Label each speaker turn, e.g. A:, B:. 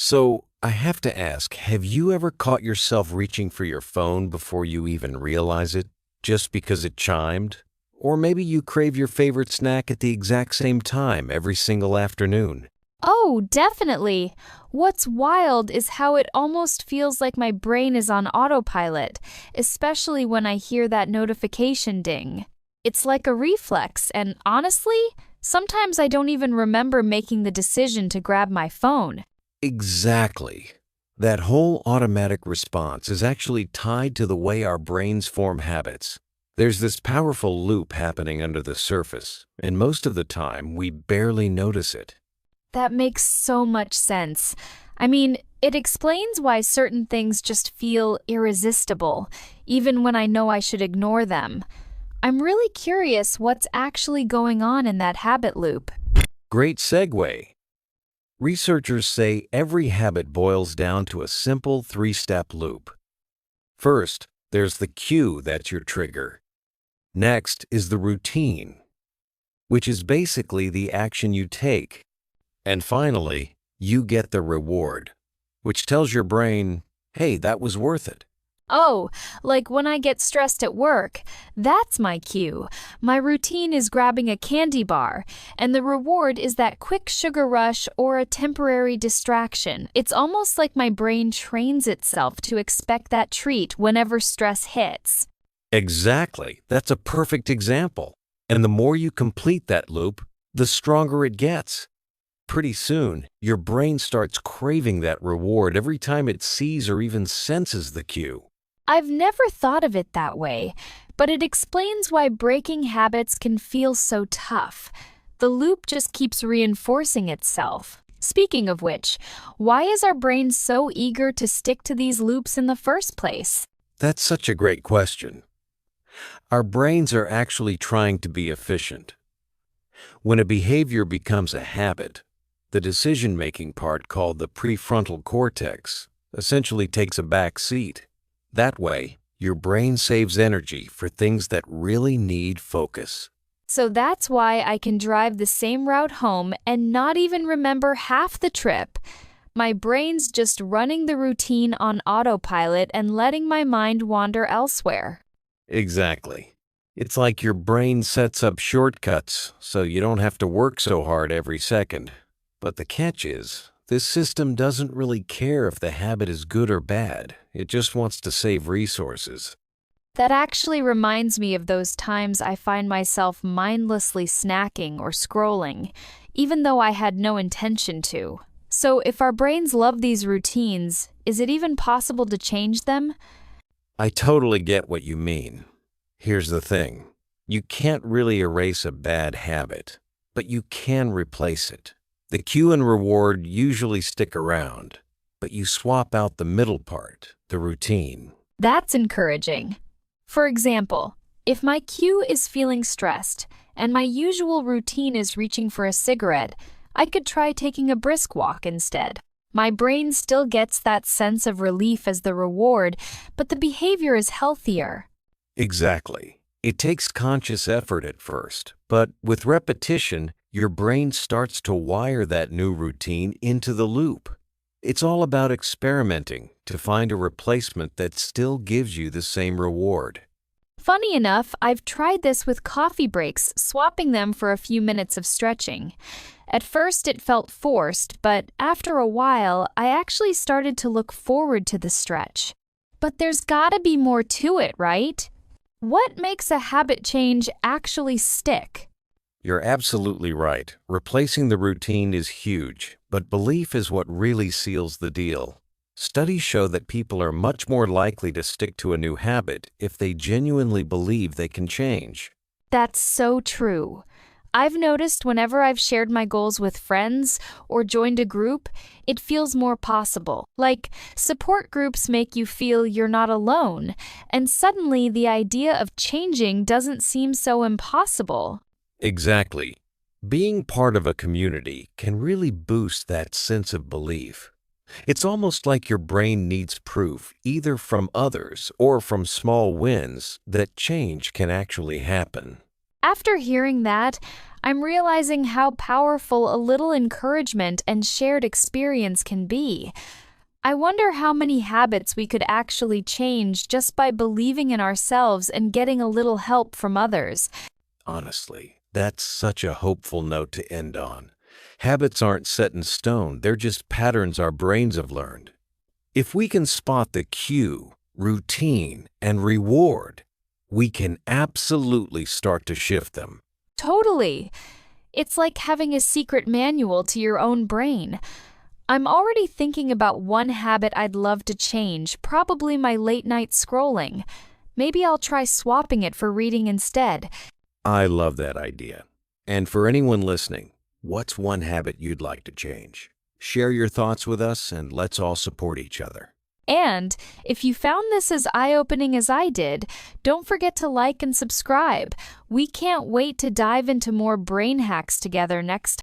A: So, I have to ask, have you ever caught yourself reaching for your phone before you even realize it, just because it chimed? Or maybe you crave your favorite snack at the exact same time every single afternoon.
B: Oh, definitely. What's wild is how it almost feels like my brain is on autopilot, especially when I hear that notification ding. It's like a reflex, and honestly, sometimes I don't even remember making the decision to grab my phone.
A: Exactly. That whole automatic response is actually tied to the way our brains form habits. There's this powerful loop happening under the surface, and most of the time we barely notice it.
B: That makes so much sense. I mean, it explains why certain things just feel irresistible, even when I know I should ignore them. I'm really curious what's actually going on in that habit loop.
A: Great segue. Researchers say every habit boils down to a simple three-step loop. First, there's the cue that's your trigger. Next is the routine, which is basically the action you take. And finally, you get the reward, which tells your brain, hey, that was worth it.
B: Oh, like when I get stressed at work, that's my cue. My routine is grabbing a candy bar, and the reward is that quick sugar rush or a temporary distraction. It's almost like my brain trains itself to expect that treat whenever stress hits.
A: Exactly. That's a perfect example. And the more you complete that loop, the stronger it gets. Pretty soon, your brain starts craving that reward every time it sees or even senses the cue.
B: I've never thought of it that way, but it explains why breaking habits can feel so tough. The loop just keeps reinforcing itself. Speaking of which, why is our brain so eager to stick to these loops in the first place?
A: That's such a great question. Our brains are actually trying to be efficient. When a behavior becomes a habit, the decision-making part, called the prefrontal cortex, essentially takes a back seat. That way, your brain saves energy for things that really need focus.
B: So that's why I can drive the same route home and not even remember half the trip. My brain's just running the routine on autopilot and letting my mind wander elsewhere.
A: Exactly. It's like your brain sets up shortcuts so you don't have to work so hard every second. But the catch is, this system doesn't really care if the habit is good or bad. It just wants to save resources.
B: That actually reminds me of those times I find myself mindlessly snacking or scrolling, even though I had no intention to. So if our brains love these routines, is it even possible to change them?
A: I totally get what you mean. Here's the thing. You can't really erase a bad habit, but you can replace it. The cue and reward usually stick around, but you swap out the middle part, the routine.
B: That's encouraging. For example, if my cue is feeling stressed and my usual routine is reaching for a cigarette, I could try taking a brisk walk instead. My brain still gets that sense of relief as the reward, but the behavior is healthier.
A: Exactly. It takes conscious effort at first, but with repetition, your brain starts to wire that new routine into the loop. It's all about experimenting to find a replacement that still gives you the same reward.
B: Funny enough, I've tried this with coffee breaks, swapping them for a few minutes of stretching. At first it felt forced, but after a while, I actually started to look forward to the stretch. But there's gotta be more to it, right? What makes a habit change actually stick?
A: You're absolutely right. Replacing the routine is huge, but belief is what really seals the deal. Studies show that people are much more likely to stick to a new habit if they genuinely believe they can change.
B: That's so true. I've noticed whenever I've shared my goals with friends or joined a group, it feels more possible. Like, support groups make you feel you're not alone, and suddenly the idea of changing doesn't seem so impossible.
A: Exactly. Being part of a community can really boost that sense of belief. It's almost like your brain needs proof, either from others or from small wins, that change can actually happen.
B: After hearing that, I'm realizing how powerful a little encouragement and shared experience can be. I wonder how many habits we could actually change just by believing in ourselves and getting a little help from others.
A: Honestly, that's such a hopeful note to end on. Habits aren't set in stone, they're just patterns our brains have learned. If we can spot the cue, routine, and reward, we can absolutely start to shift them.
B: Totally. It's like having a secret manual to your own brain. I'm already thinking about one habit I'd love to change, probably my late night scrolling. Maybe I'll try swapping it for reading instead.
A: I love that idea. And for anyone listening, what's one habit you'd like to change? Share your thoughts with us and let's all support each other.
B: And if you found this as eye-opening as I did, don't forget to like and subscribe. We can't wait to dive into more brain hacks together next time.